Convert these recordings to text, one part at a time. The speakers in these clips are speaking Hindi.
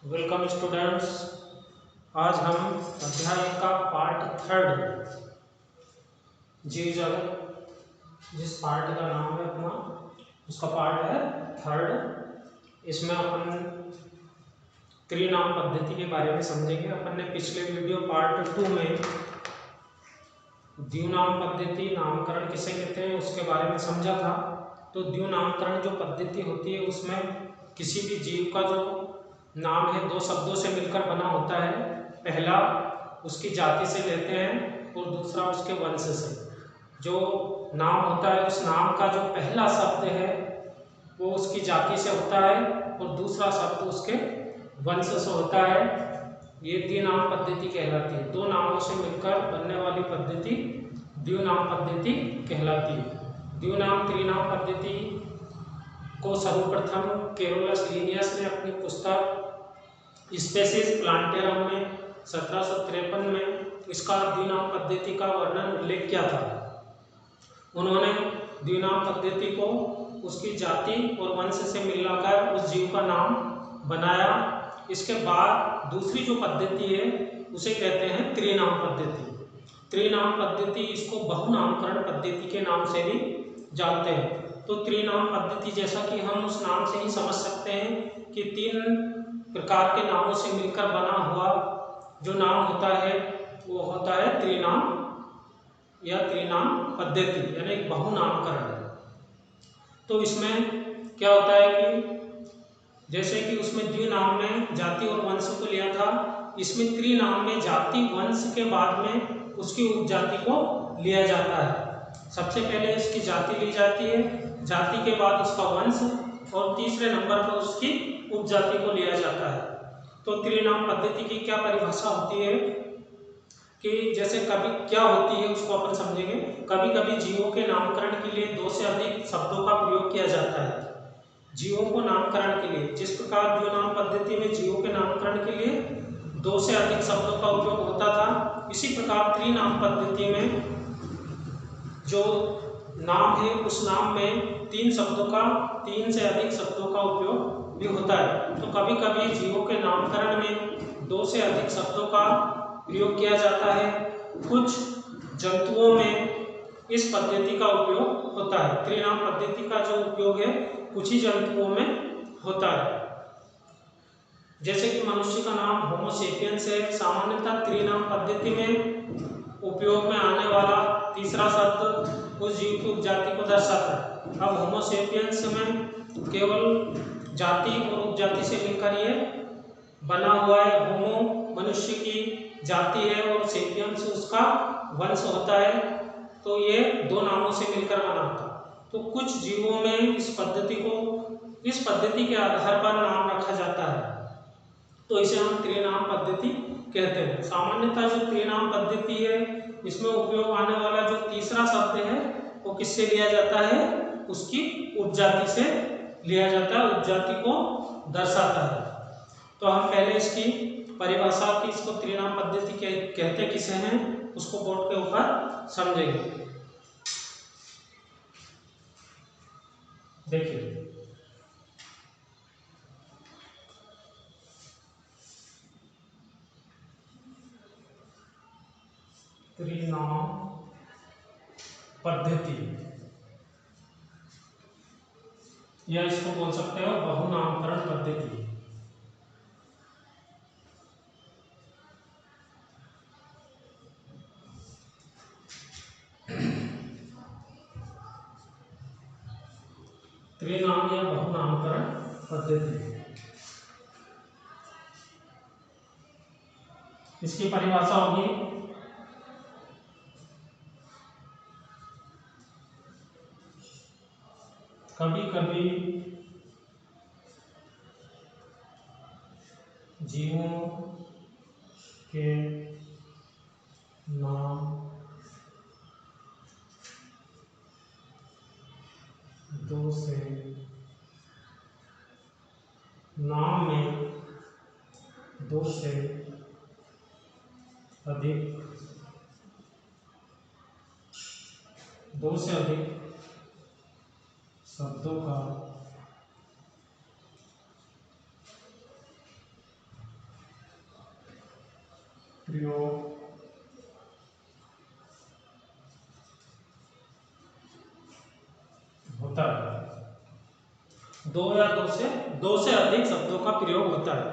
Welcome students. आज हम अध्याय का पार्ट थर्ड जीव जगत, जिस पार्ट का नाम है अपना, उसका पार्ट है थर्ड। इसमें अपन त्रिनाम पद्धति के बारे में समझेंगे। अपन ने पिछले वीडियो पार्ट 2 में द्विनाम पद्धति, नामकरण किसे कहते हैं, उसके बारे में समझा था। तो द्विनामकरण जो पद्धति होती है उसमें किसी भी जीव का जो नाम है दो शब्दों से मिलकर बना होता है। पहला उसकी जाति से लेते हैं और दूसरा उसके वंश से। जो नाम होता है उस नाम का जो पहला शब्द है वो उसकी जाति से होता है और दूसरा शब्द उसके वंश से होता है। ये द्विनाम पद्धति कहलाती है। दो नामों से मिलकर बनने वाली पद्धति द्विनाम पद्धति कहलाती है। द्विनाम त्रिनाम पद्धति को सर्वप्रथम कैरोलस लिनियस ने अपनी पुस्तक स्पेसीज प्लांटेरम में 1753 में इसका द्विनाम पद्धति का वर्णन उल्लेख किया था। उन्होंने द्विनाम पद्धति को उसकी जाति और वंश से मिलाकर उस जीव का नाम बनाया। इसके बाद दूसरी जो पद्धति है उसे कहते हैं त्रिनाम पद्धति। त्रिनाम पद्धति, इसको बहुनामकरण पद्धति के नाम से भी जानते हैं। तो त्रिनाम पद्धति, जैसा कि हम उस नाम से ही समझ सकते हैं कि तीन प्रकार के नामों से मिलकर बना हुआ जो नाम होता है वो होता है त्रिनाम या त्रिनाम पद्धति, यानी एक बहुनामकरण। तो इसमें क्या होता है कि जैसे कि उसमें द्विनाम में जाति और वंश को लिया था, इसमें त्रिनाम में जाति वंश के बाद में उसकी उपजाति को लिया जाता है। सबसे पहले इसकी जाति ली जाती है, जाति के बाद उसका वंश और तीसरे नंबर पर उसकी उपजाति को लिया जाता है। तो त्रिनाम पद्धति की क्या परिभाषा होती है कि जैसे कभी क्या होती है उसको अपन समझेंगे। कभी कभी जीवों के नामकरण के लिए दो से अधिक शब्दों का प्रयोग किया जाता है। जीवों को नामकरण के लिए, जिस प्रकार द्विनाम पद्धति में जीवों के नामकरण के लिए दो से अधिक शब्दों का उपयोग होता था, इसी प्रकार त्रिनाम पद्धति में जो नाम है उस नाम में तीन से अधिक शब्दों का उपयोग भी होता है। तो कभी कभी जीवों के नामकरण में दो से अधिक शब्दों का प्रयोग किया जाता है। कुछ जंतुओं में इस पद्धति का उपयोग होता है। त्रिनाम पद्धति का जो उपयोग है कुछ ही जंतुओं में होता है। जैसे कि मनुष्य का नाम होमो सेपियंस है। सामान्यतः त्रिनाम पद्धति में उपयोग में आने वाला तीसरा शब्द उस जीव की उपजाति को दर्शाता है। अब होमो सेपियंस में केवल जाति और उपजाति से मिलकर ये बना हुआ है। होमो मनुष्य की जाति है और सेपियंस उसका वंश होता है। तो ये दो नामों से मिलकर बना होता है। तो कुछ जीवों में इस पद्धति के आधार पर नाम रखा जाता है, तो इसे हम त्रिनाम पद्धति कहते हैं। सामान्यतः जो त्रिनाम पद्धति है इसमें उपयोग आने वाला जो तीसरा शब्द है वो किससे लिया जाता है, उसकी उपजाति से लिया जाता है, उपजाति को दर्शाता है। तो हम पहले इसकी परिभाषा की, इसको त्रिनाम पद्धति कहते किसे हैं, उसको बोर्ड के ऊपर समझेंगे। देखिए, त्रिनाम पद्धति या इसको बोल सकते हो बहुनामकरण पद्धति। त्रिनाम या बहुनामकरण पद्धति, इसकी परिभाषा होगी कभी कभी जीवों के नाम दो से नाम में दो से अधिक शब्दों का प्रयोग होता है। दो से अधिक शब्दों का प्रयोग होता है।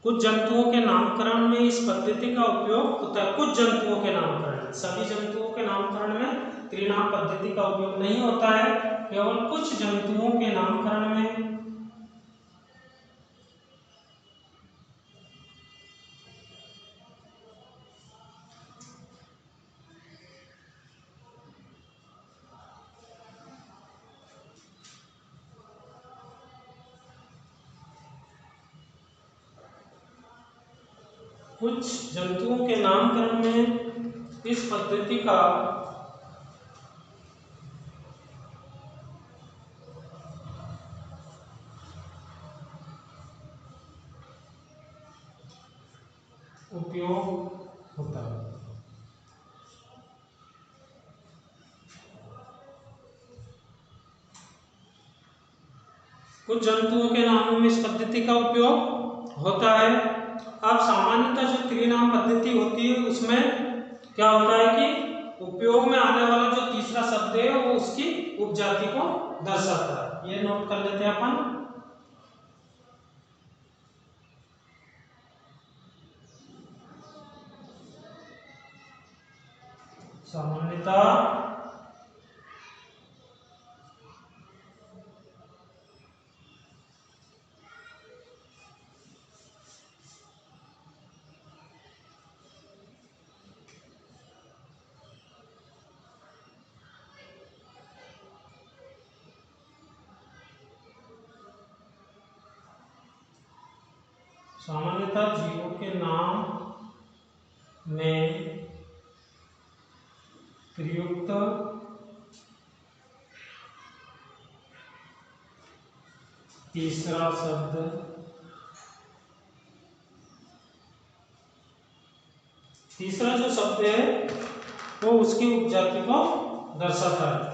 कुछ जंतुओं के नामकरण में इस पद्धति का उपयोग होता है। कुछ जंतुओं के नामकरण, सभी जंतुओं के नामकरण में त्रिनाम पद्धति का उपयोग नहीं होता है, केवल कुछ जंतुओं के नामकरण में इस पद्धति का उपयोग होता है। कुछ जंतुओं के नामों में इस पद्धति का उपयोग होता है। अब सामान्यतः जो त्रिनाम पद्धति होती है उसमें क्या होता है कि उपयोग में आने वाला जो तीसरा शब्द है वो उसकी उपजाति को दर्शाता है। ये नोट कर लेते हैं अपन। सामान्यतः जीवों के नाम में प्रयुक्त तीसरा शब्द तीसरा जो शब्द है वो उसकी उपजाति को दर्शाता है।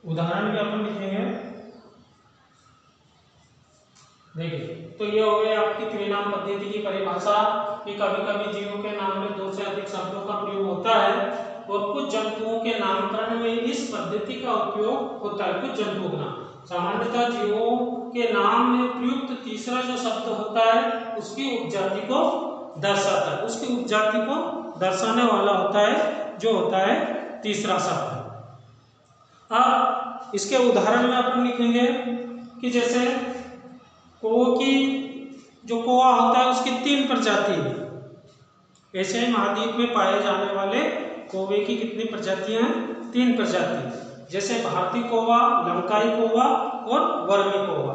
उदाहरण भी अपन लिखेंगे। देखिए, तो ये हो गया आपकी त्रिनाम पद्धति की परिभाषा कि कभी कभी जीवों के नाम में दो से अधिक शब्दों का प्रयोग होता है और कुछ जंतुओं के नामकरण में इस पद्धति का उपयोग होता है। कुछ जंतुओं का नाम, सामान्यतः जीवों के नाम में प्रयुक्त तीसरा जो शब्द होता है उसकी उपजाति को दर्शाता है। उसकी उपजाति को दर्शाने वाला होता है जो होता है तीसरा शब्द। अब इसके उदाहरण में अपन लिखेंगे कि जैसे कौवे की जो कौवा होता है उसकी 3 प्रजाति है। एशियाई महाद्वीप में पाए जाने वाले कौवे की कितनी प्रजातियां हैं? 3 प्रजाति, जैसे भारतीय कौवा, लंकाई कौवा और वर्मी कौवा।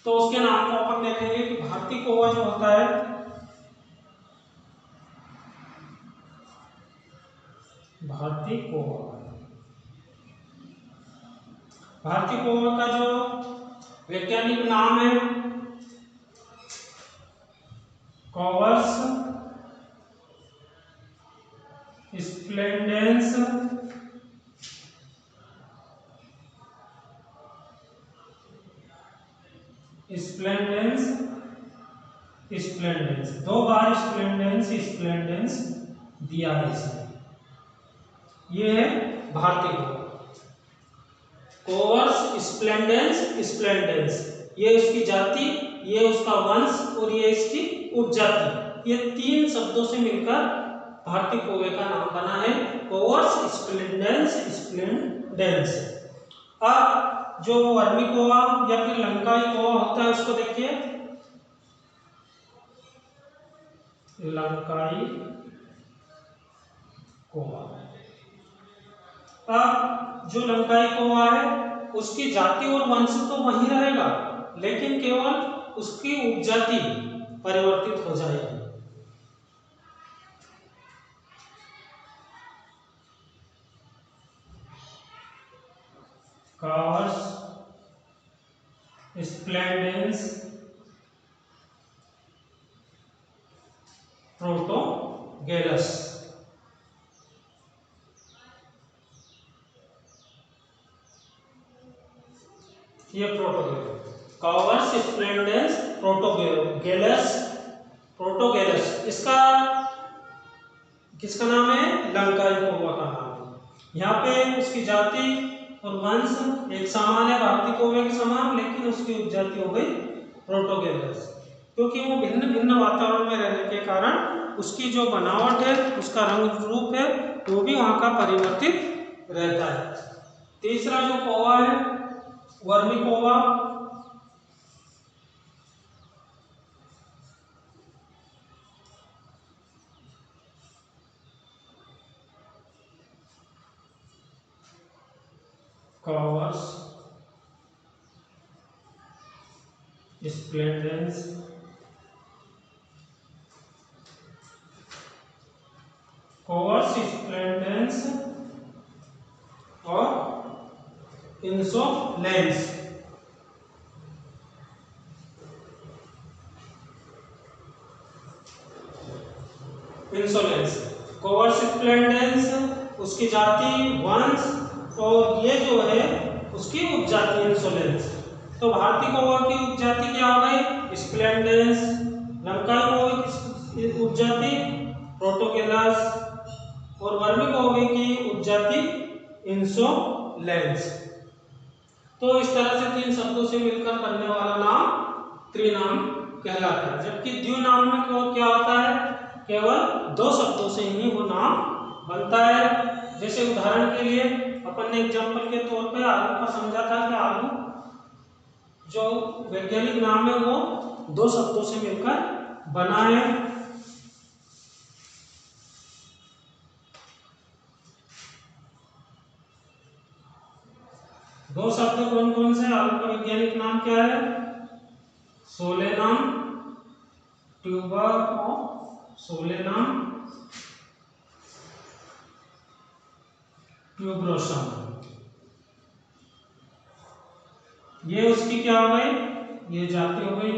तो उसके नाम को अपन देखेंगे कि भारतीय कौवा जो होता है भारतीय कौवा का जो वैज्ञानिक नाम है कॉवर्स स्प्लेंडेंस। स्प्लेंडेंस 2 बार स्प्लेंडेंस दिया है इसमें। ये है भारतीय कौवर्स स्प्लेंडेंस, ये उसकी जाति, ये उसका वंश और ये इसकी उपजाति। ये 3 शब्दों से मिलकर भारतीय कौवे का नाम बना है कौवर्स स्प्लेंडेंस। अब जो वर्मी कौवा या फिर लंकाई कौवा होता है उसको देखिए, लंकाई कौवा। अब जो लंकाई कौवा है उसकी जाति और वंश तो वही रहेगा, लेकिन केवल उसकी उपजाति परिवर्तित हो जाएगी। कॉवर्स स्प्लेंडेंस गेलस। ये प्रोटोगेलस, कॉवर्स स्प्लेंडेंस प्रोटोगेलस, प्रोटोगेलस इसका किसका नाम है? लंकाई कौवा का नाम है। यहाँ पे उसकी जाति और वंश एक समान है भारतीय कौवे के समान, लेकिन उसकी उपजाति हो गई प्रोटोगेलस, क्योंकि वो भिन्न भिन्न वातावरण में रहने के कारण उसकी जो बनावट है, उसका रंग रूप है, वो भी वहाँ का परिवर्तित रहता है। तीसरा जो कौवा है वर्मी कौवा, कॉवर्स स्प्लेंडेंस, कॉवर्स स्प्लेंडेंस और इंसोलेंस। इंसोलेंस, कॉवर्स स्प्लेंडेंस उसकी जाति वंश, और ये जो है उसकी उपजाति इंसोलेंस। तो भारतीय कौवा की उपजाति क्या हो गई? स्प्लेंडेंस। लंकाई कौवे की उपजाति प्रोटोगेलस, और वर्मी कौवे की उपजाति इंसोलेंस। तो इस तरह से तीन शब्दों से मिलकर बनने वाला नाम त्रिनाम कहलाता है। जबकि द्विनाम में क्या होता है? केवल दो शब्दों से ही वो नाम बनता है। जैसे उदाहरण के लिए अपन ने एग्जाम्पल के तौर पे आलू का समझा था कि आलू जो वैज्ञानिक नाम है वो दो शब्दों से मिलकर बना है। दो शब्द कौन कौन से? आलू का वैज्ञानिक नाम क्या है? Solanum Solanum tuberosum. ये उसकी क्या हो गई? ये जाति हो गई,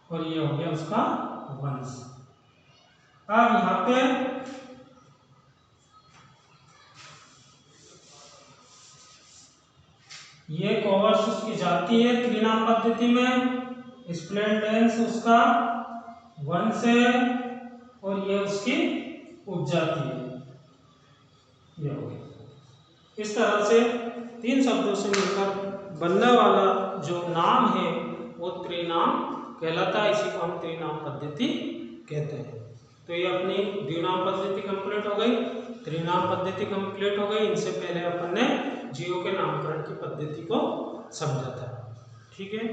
और ये हो गया उसका वंश। अब यहाँ पे ये कॉवर्स उसकी जाति है त्रिनाम पद्धति में, स्प्लेंडेंस उसका वंश है, और ये उसकी उपजाति है। ये हो गया। इस तरह से तीन शब्दों से मिलकर बनने वाला जो नाम है वो त्रिनाम कहलाता है। इसी को हम त्रिनाम पद्धति कहते हैं। तो ये अपनी द्विनाम पद्धति कंप्लीट हो गई, त्रिनाम पद्धति कंप्लीट हो गई। इनसे पहले अपन ने जीवों के नामकरण की पद्धति को समझा था। ठीक है।